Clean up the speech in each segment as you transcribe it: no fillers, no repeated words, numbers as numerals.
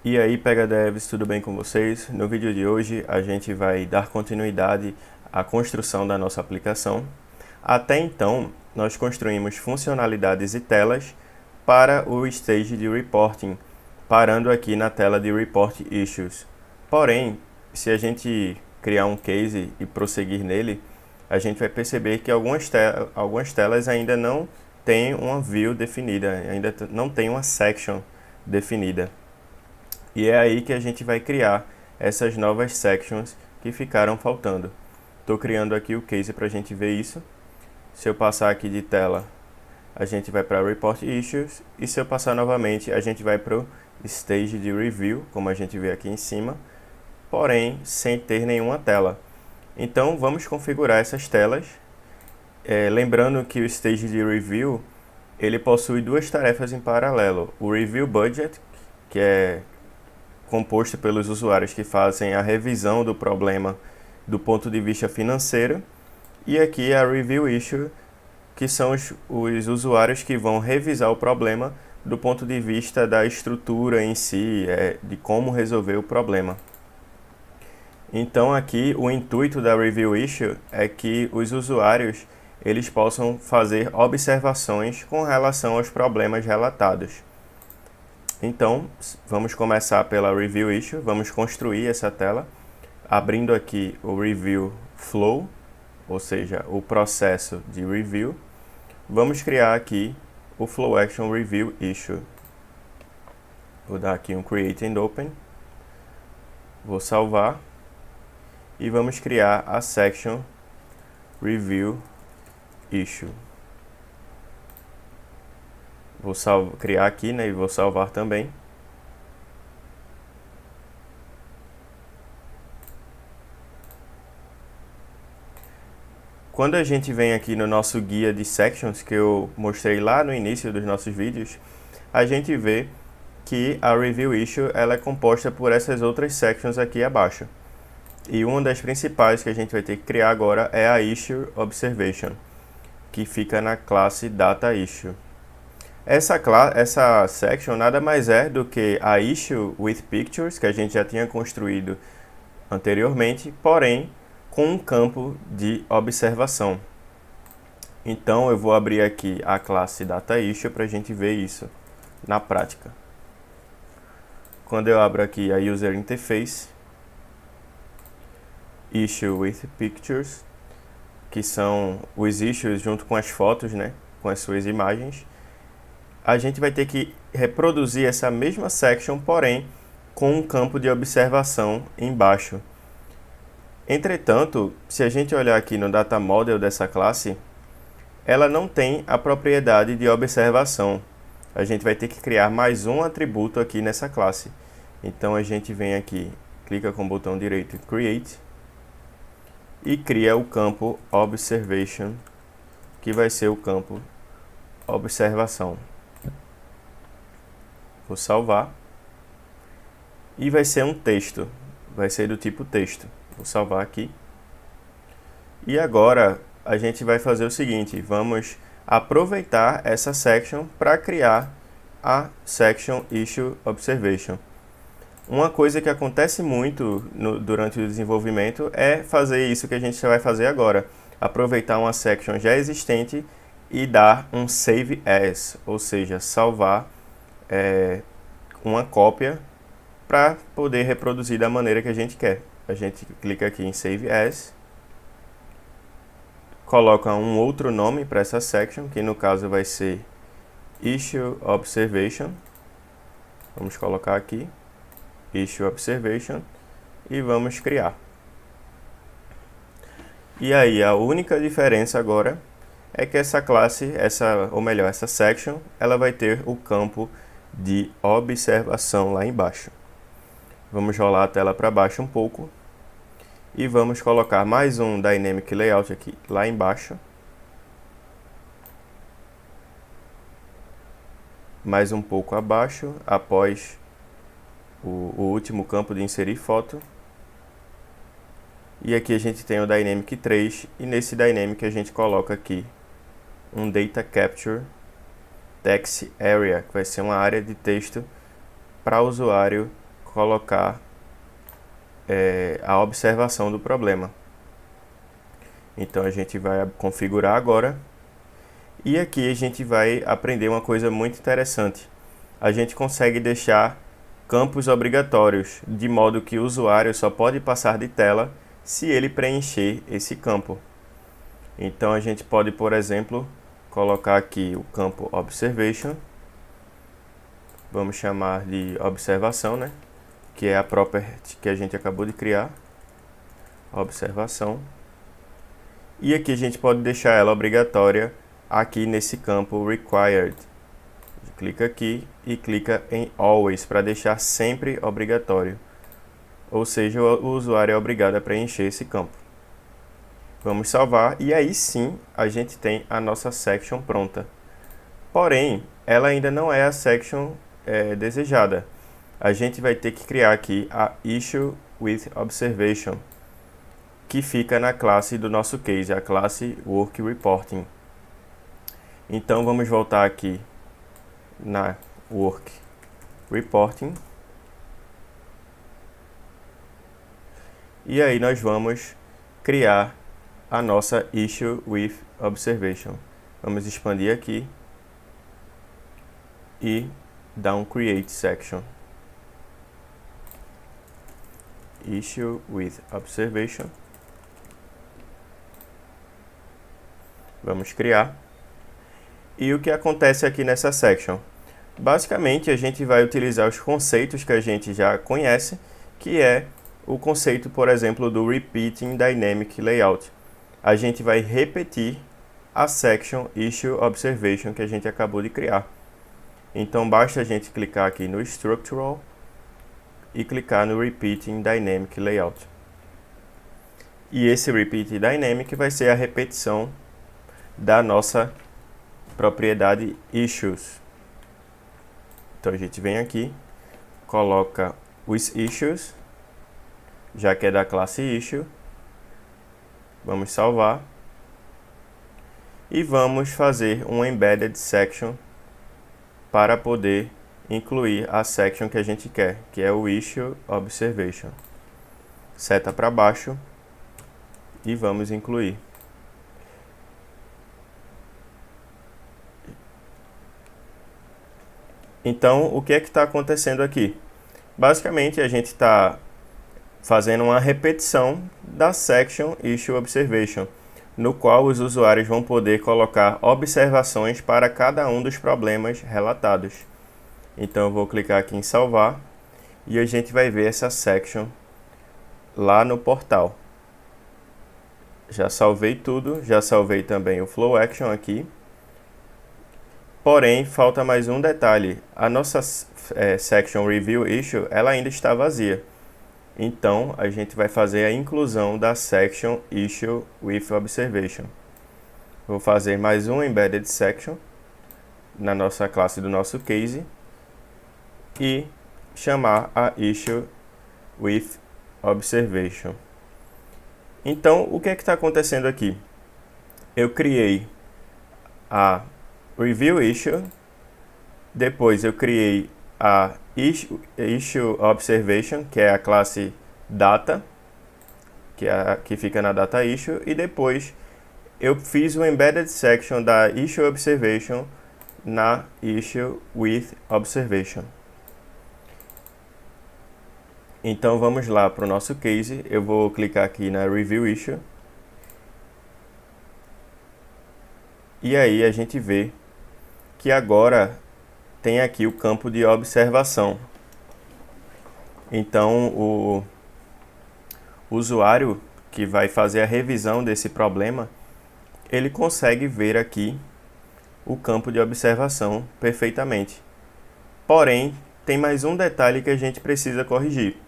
E aí, Pega Devs, tudo bem com vocês? No vídeo de hoje a gente vai dar continuidade à construção da nossa aplicação. Até então, nós construímos funcionalidades e telas para o stage de reporting, parando aqui na tela de Report Issues. Porém, se a gente criar um case e prosseguir nele, a gente vai perceber que algumas telas ainda não têm uma view definida, ainda não tem uma section definida. E é aí que a gente vai criar essas novas sections que ficaram faltando. Estou criando aqui o case para a gente ver isso. Se eu passar aqui de tela, a gente vai para Report Issues. E se eu passar novamente, a gente vai para o Stage de Review, como a gente vê aqui em cima, porém sem ter nenhuma tela. Então vamos configurar essas telas. Lembrando que o Stage de Review ele possui duas tarefas em paralelo. O Review Budget, que é composto pelos usuários que fazem a revisão do problema do ponto de vista financeiro, e aqui a Review Issue, que são os usuários que vão revisar o problema do ponto de vista da estrutura em si, de como resolver o problema. Então aqui o intuito da Review Issue é que os usuários eles possam fazer observações com relação aos problemas relatados. Então, vamos começar pela Review Issue, vamos construir essa tela, abrindo aqui o Review Flow, ou seja, o processo de review. Vamos criar aqui o Flow Action Review Issue. Vou dar aqui um Create and Open, vou salvar, e vamos criar a Section Review Issue. Vou criar aqui, né, e vou salvar também. Quando a gente vem aqui no nosso guia de sections, que eu mostrei lá no início dos nossos vídeos, a gente vê que a Review Issue ela é composta por essas outras sections aqui abaixo. E uma das principais que a gente vai ter que criar agora é a Issue Observation, que fica na classe Data Issue. Essa section nada mais é do que a Issue with Pictures, que a gente já tinha construído anteriormente, porém com um campo de observação. Então eu vou abrir aqui a classe DataIssue para a gente ver isso na prática. Quando eu abro aqui a User Interface, Issue with Pictures, que são os issues junto com as fotos, né, com as suas imagens, a gente vai ter que reproduzir essa mesma section, porém com um campo de observação embaixo. Entretanto, se a gente olhar aqui no Data Model dessa classe, ela não tem a propriedade de observação. A gente vai ter que criar mais um atributo aqui nessa classe. Então a gente vem aqui, clica com o botão direito Create e cria o campo Observation, que vai ser o campo Observação. Vou salvar. E vai ser um texto, vai ser do tipo texto. Vou salvar aqui. E agora a gente vai fazer o seguinte, vamos aproveitar essa section para criar a Section Issue Observation. Uma coisa que acontece muito durante o desenvolvimento é fazer isso que a gente vai fazer agora. Aproveitar uma section já existente e dar um Save As, ou seja, salvar uma cópia para poder reproduzir da maneira que a gente quer. A gente clica aqui em Save As, coloca um outro nome para essa section, que no caso vai ser Issue Observation. Vamos colocar aqui Issue Observation e vamos criar. E aí a única diferença agora é que essa classe, essa section, ela vai ter o campo de observação lá embaixo. Vamos rolar a tela para baixo um pouco e vamos colocar mais um Dynamic Layout aqui lá embaixo. Mais um pouco abaixo, após o último campo de inserir foto. E aqui a gente tem o Dynamic 3 e nesse Dynamic a gente coloca aqui um Data Capture Text Area, que vai ser uma área de texto para o usuário colocar a observação do problema. Então a gente vai configurar agora. E aqui a gente vai aprender uma coisa muito interessante. A gente consegue deixar campos obrigatórios, de modo que o usuário só pode passar de tela se ele preencher esse campo. Então a gente pode, por exemplo, colocar aqui o campo Observation. Vamos chamar de observação, né? Que é a property que a gente acabou de criar. Observação. E aqui a gente pode deixar ela obrigatória aqui nesse campo Required. Clica aqui e clica em Always para deixar sempre obrigatório. Ou seja, o usuário é obrigado a preencher esse campo. Vamos salvar e aí sim a gente tem a nossa section pronta. Porém, ela ainda não é a section desejada. A gente vai ter que criar aqui a Issue with Observation, que fica na classe do nosso case, a classe Work Reporting. Então vamos voltar aqui na Work Reporting. E aí nós vamos criar a nossa Issue with Observation. Vamos expandir aqui e dar um Create Section. Issue with Observation. Vamos criar. E o que acontece aqui nessa section? Basicamente, a gente vai utilizar os conceitos que a gente já conhece, que é o conceito, por exemplo, do Repeating Dynamic Layout. A gente vai repetir a section Issue Observation que a gente acabou de criar. Então, basta a gente clicar aqui no Structural e clicar no Repeating Dynamic Layout. E esse Repeat Dynamic vai ser a repetição da nossa propriedade Issues. Então a gente vem aqui, coloca os Issues, já que é da classe Issue. Vamos salvar. E vamos fazer um Embedded Section para poder incluir a section que a gente quer, que é o Issue Observation. Seta para baixo e vamos incluir. Então, o que é que está acontecendo aqui? Basicamente, a gente está fazendo uma repetição da section Issue Observation, no qual os usuários vão poder colocar observações para cada um dos problemas relatados. Então, eu vou clicar aqui em salvar e a gente vai ver essa section lá no portal. Já salvei tudo, já salvei também o Flow Action aqui. Porém, falta mais um detalhe. A nossa section Review Issue, ela ainda está vazia. Então, a gente vai fazer a inclusão da section Issue with Observation. Vou fazer mais um Embedded Section na nossa classe do nosso case e chamar a Issue with Observation. Então, o que é que está acontecendo aqui? Eu criei a Review Issue, depois eu criei a Issue Observation, que é a classe Data, que fica na Data Issue, e depois eu fiz o Embedded Section da Issue Observation na Issue with Observation. Então vamos lá para o nosso case, eu vou clicar aqui na Review Issue, e aí a gente vê que agora tem aqui o campo de observação. Então, o usuário que vai fazer a revisão desse problema, ele consegue ver aqui o campo de observação perfeitamente. Porém, tem mais um detalhe que a gente precisa corrigir.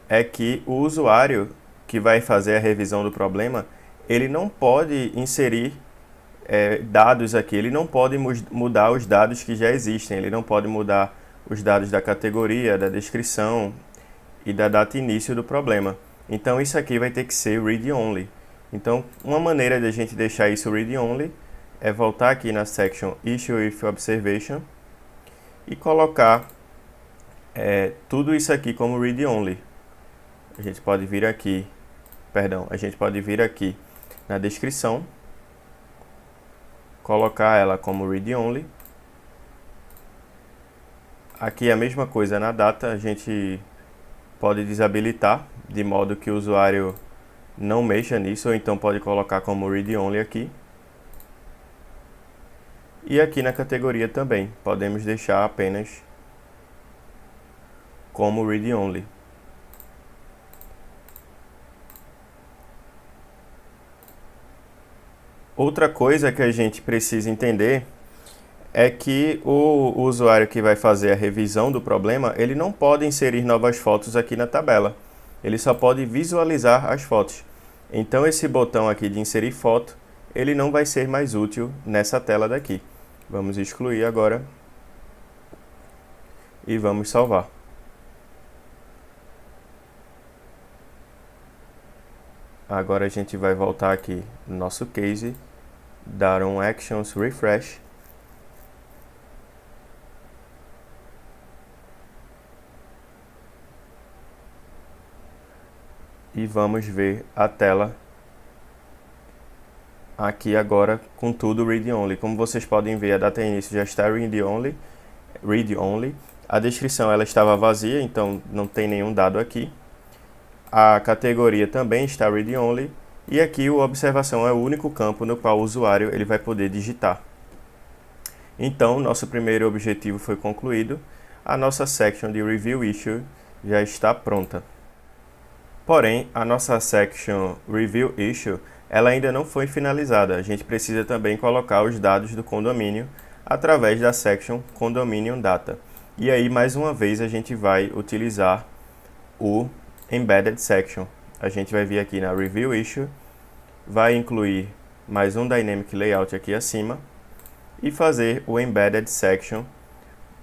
É que o usuário que vai fazer a revisão do problema, ele não pode inserir dados aqui, ele não pode mudar os dados que já existem, ele não pode mudar os dados da categoria, da descrição e da data início do problema. Então isso aqui vai ter que ser read-only. Então uma maneira de a gente deixar isso read-only é voltar aqui na section Issue with Observation e colocar tudo isso aqui como read only. A gente pode vir aqui, na descrição, colocar ela como read only. Aqui a mesma coisa na data, a gente pode desabilitar, de modo que o usuário não mexa nisso, ou então pode colocar como read only aqui. E aqui na categoria também, podemos deixar apenas como read only. Outra coisa que a gente precisa entender é que o usuário que vai fazer a revisão do problema, ele não pode inserir novas fotos aqui na tabela. Ele só pode visualizar as fotos. Então esse botão aqui de inserir foto, ele não vai ser mais útil nessa tela daqui. Vamos excluir agora e vamos salvar. Agora a gente vai voltar aqui no nosso case, dar um Actions Refresh. E vamos ver a tela aqui agora com tudo read only. Como vocês podem ver, a data início já está read only. A descrição ela estava vazia, então não tem nenhum dado aqui. A categoria também está read only. E aqui o observação é o único campo no qual o usuário ele vai poder digitar. Então, nosso primeiro objetivo foi concluído. A nossa section de Review Issue já está pronta. Porém, a nossa section Review Issue ela ainda não foi finalizada. A gente precisa também colocar os dados do condomínio através da section Condominium Data. E aí, mais uma vez, a gente vai utilizar o Embedded Section. A gente vai vir aqui na Review Issue, vai incluir mais um Dynamic Layout aqui acima e fazer o Embedded Section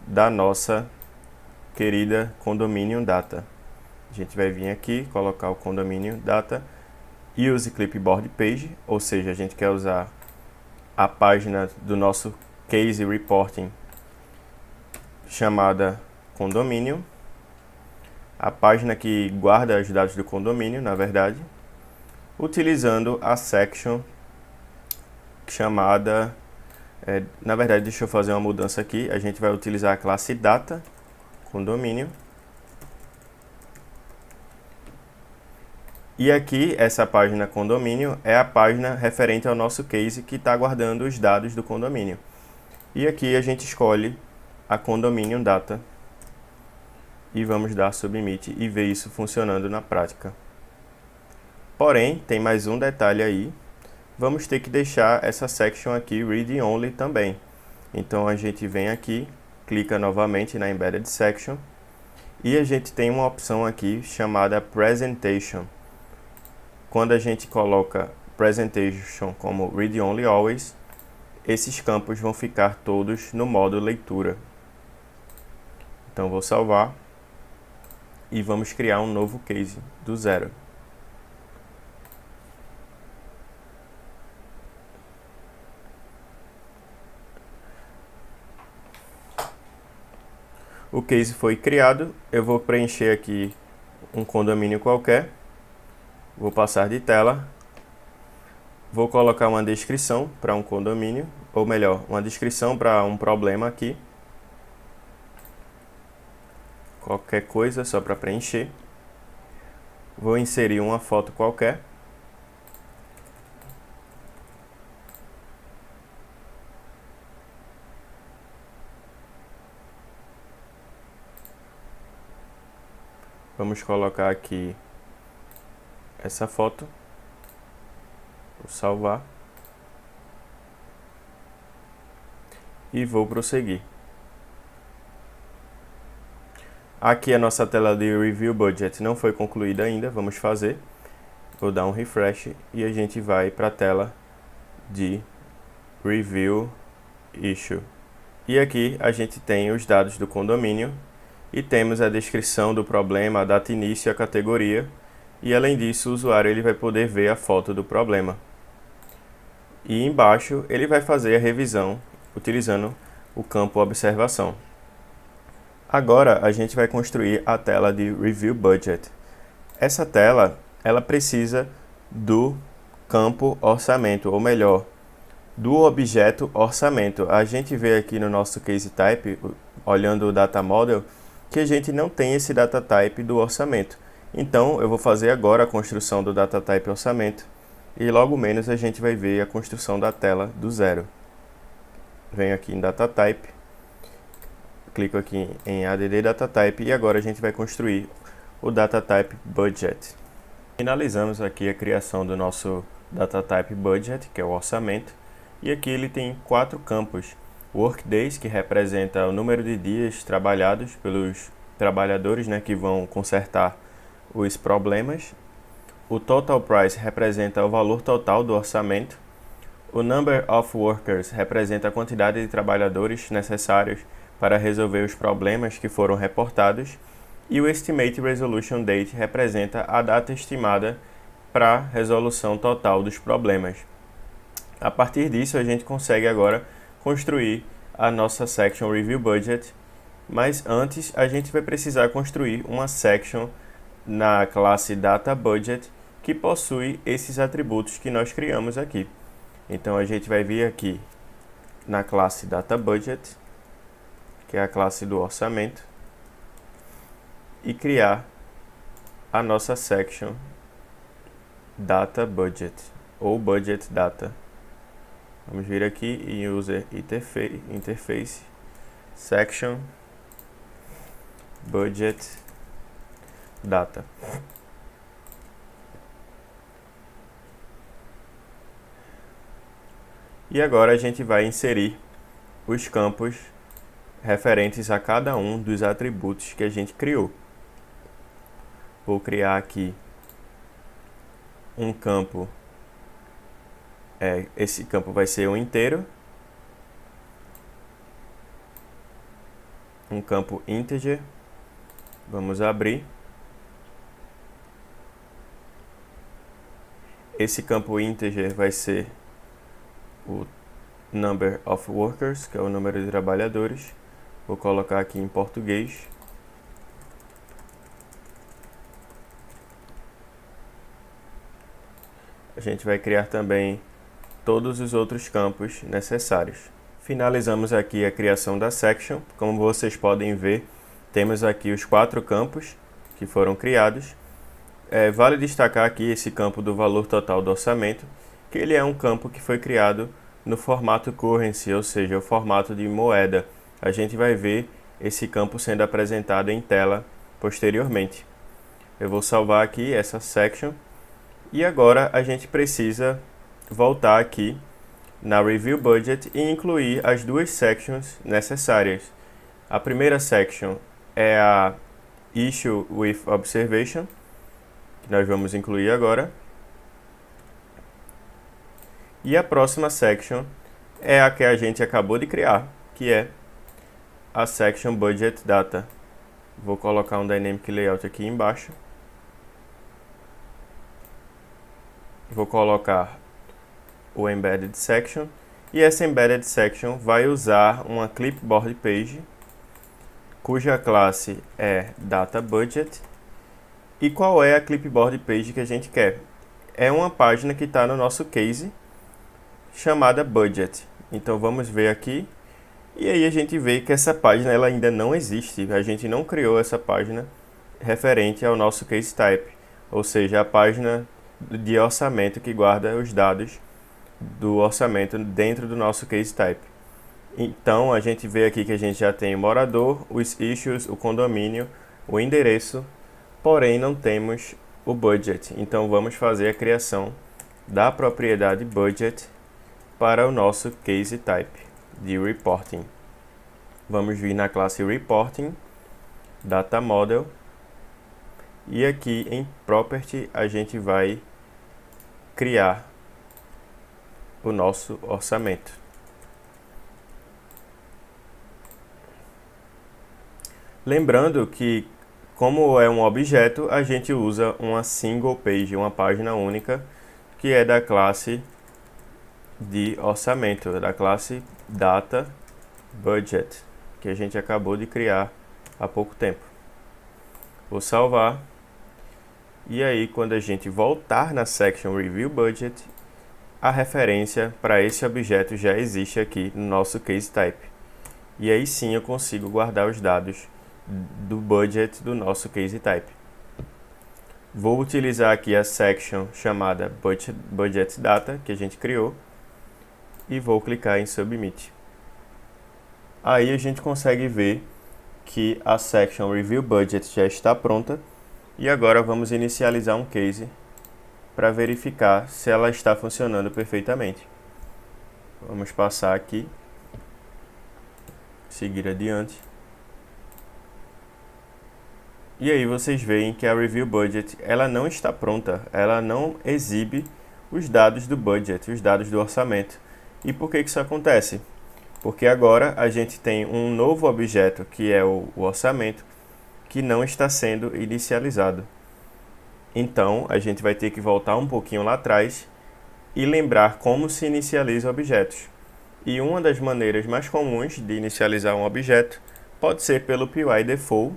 da nossa querida Condominium Data. A gente vai vir aqui, colocar o Condominium Data, Use Clipboard Page, ou seja, a gente quer usar a página do nosso Case Reporting chamada Condominium, a página que guarda os dados do condomínio, na verdade, utilizando a section chamada, na verdade, deixa eu fazer uma mudança aqui, a gente vai utilizar a classe Data, Condomínio. E aqui, essa página condomínio é a página referente ao nosso case que está guardando os dados do condomínio. E aqui a gente escolhe a Condominium Data e vamos dar Submit e ver isso funcionando na prática. Porém, tem mais um detalhe aí. Vamos ter que deixar essa section aqui Read Only também. Então a gente vem aqui, clica novamente na Embedded Section e a gente tem uma opção aqui chamada Presentation. Quando a gente coloca Presentation como Read Only Always, esses campos vão ficar todos no modo leitura. Então vou salvar e vamos criar um novo case do zero. O case foi criado, eu vou preencher aqui um condomínio qualquer. Vou passar de tela, vou colocar uma descrição para um condomínio, ou melhor, uma descrição para um problema aqui. Qualquer coisa só para preencher. Vou inserir uma foto qualquer. Vamos colocar aqui essa foto, vou salvar e vou prosseguir. Aqui a nossa tela de Review Budget não foi concluída ainda, vamos fazer. Vou dar um refresh e a gente vai para a tela de Review Issue. E aqui a gente tem os dados do condomínio e temos a descrição do problema, a data início e a categoria. E além disso, o usuário ele vai poder ver a foto do problema. E embaixo ele vai fazer a revisão utilizando o campo observação. Agora a gente vai construir a tela de Review Budget. Essa tela, ela precisa do campo orçamento, ou melhor, do objeto orçamento. A gente vê aqui no nosso case type, olhando o data model, que a gente não tem esse data type do orçamento. Então eu vou fazer agora a construção do data type orçamento e logo menos a gente vai ver a construção da tela do zero. Venho aqui em data type, clico aqui em add data type e agora a gente vai construir o data type budget. Finalizamos aqui a criação do nosso data type budget, que é o orçamento, e aqui ele tem 4 campos: workdays, que representa o número de dias trabalhados pelos trabalhadores, que vão consertar os problemas; o total price representa o valor total do orçamento; o number of workers representa a quantidade de trabalhadores necessários para resolver os problemas que foram reportados; e o Estimate Resolution Date representa a data estimada para a resolução total dos problemas. A partir disso, a gente consegue agora construir a nossa Section Review Budget, mas antes a gente vai precisar construir uma section na classe Data Budget que possui esses atributos que nós criamos aqui. Então a gente vai vir aqui na classe Data Budget, que é a classe do orçamento, e criar a nossa section Data Budget, ou Budget Data. Vamos vir aqui em User Interface, Section Budget Data. E agora a gente vai inserir os campos referentes a cada um dos atributos que a gente criou. Vou criar aqui um campo, esse campo vai ser um inteiro, um campo integer, vamos abrir. Esse campo integer vai ser o number of workers, que é o número de trabalhadores. Vou colocar aqui em português. A gente vai criar também todos os outros campos necessários. Finalizamos aqui a criação da section. Como vocês podem ver, temos aqui os 4 campos que foram criados. Vale destacar aqui esse campo do valor total do orçamento, que ele é um campo que foi criado no formato currency, ou seja, o formato de moeda. A gente vai ver esse campo sendo apresentado em tela posteriormente. Eu vou salvar aqui essa section. E agora a gente precisa voltar aqui na Review Budget e incluir as 2 sections necessárias. A primeira section é a Issue with Observation, que nós vamos incluir agora. E a próxima section é a que a gente acabou de criar, que é a Section Budget Data. Vou colocar um Dynamic Layout aqui embaixo. Vou colocar o Embedded Section, e essa Embedded Section vai usar uma Clipboard Page, cuja classe é Data Budget. E qual é a Clipboard Page que a gente quer? É uma página que está no nosso case, chamada Budget. Então vamos ver aqui, e aí a gente vê que essa página ela ainda não existe, a gente não criou essa página referente ao nosso case type, ou seja, a página de orçamento que guarda os dados do orçamento dentro do nosso case type. Então a gente vê aqui que a gente já tem o morador, os issues, o condomínio, o endereço, porém não temos o budget. Então vamos fazer a criação da propriedade budget para o nosso case type de reporting. Vamos vir na classe reporting, data model, e aqui em property a gente vai criar o nosso orçamento. Lembrando que, como é um objeto, a gente usa uma single page, uma página única, que é da classe de orçamento, da classe data budget, que a gente acabou de criar há pouco tempo. Vou salvar. E aí, quando a gente voltar na section Review Budget, a referência para esse objeto já existe aqui no nosso case type. E aí sim eu consigo guardar os dados do budget do nosso case type. Vou utilizar aqui a section chamada Budget Data, que a gente criou, e vou clicar em Submit. Aí a gente consegue ver que a section Review Budget já está pronta, e agora vamos inicializar um case para verificar se ela está funcionando perfeitamente. Vamos passar aqui, seguir adiante. E aí vocês veem que a Review Budget ela não está pronta, ela não exibe os dados do budget, os dados do orçamento. E por que isso acontece? Porque agora a gente tem um novo objeto, que é o orçamento, que não está sendo inicializado. Então a gente vai ter que voltar um pouquinho lá atrás e lembrar como se inicializa objetos. E uma das maneiras mais comuns de inicializar um objeto pode ser pelo PY Default,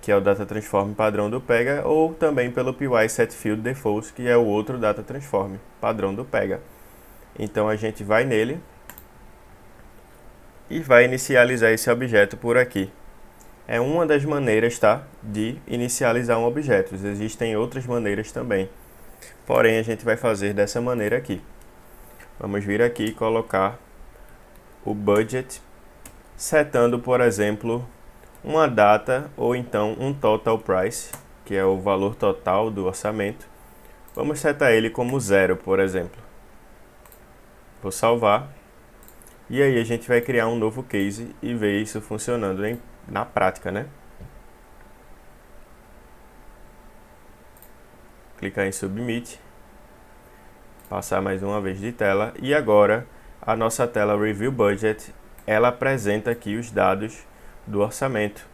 que é o Data Transform padrão do Pega, ou também pelo PY SetField Defaults, que é o outro Data Transform padrão do Pega. Então a gente vai nele e vai inicializar esse objeto por aqui. É uma das maneiras, tá, de inicializar um objeto. Existem outras maneiras também. Porém, a gente vai fazer dessa maneira aqui. Vamos vir aqui e colocar o budget, setando, por exemplo, uma data ou então um total price, que é o valor total do orçamento. Vamos setar ele como 0, por exemplo. Vou salvar. E aí a gente vai criar um novo case e ver isso funcionando na prática, né? Clicar em Submit. Passar mais uma vez de tela. E agora a nossa tela Review Budget, ela apresenta aqui os dados do orçamento.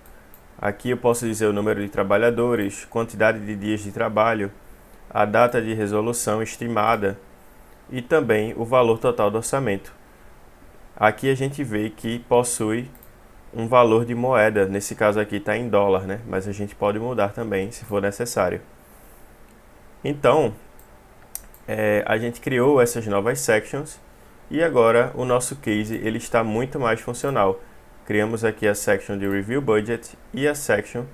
Aqui eu posso dizer o número de trabalhadores, quantidade de dias de trabalho, a data de resolução estimada e também o valor total do orçamento. Aqui a gente vê que possui um valor de moeda, nesse caso aqui está em dólar, né? Mas a gente pode mudar também se for necessário. Então, a gente criou essas novas sections e agora o nosso case ele está muito mais funcional. Criamos aqui a section de Review Budget e a section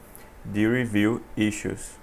de Review Issues.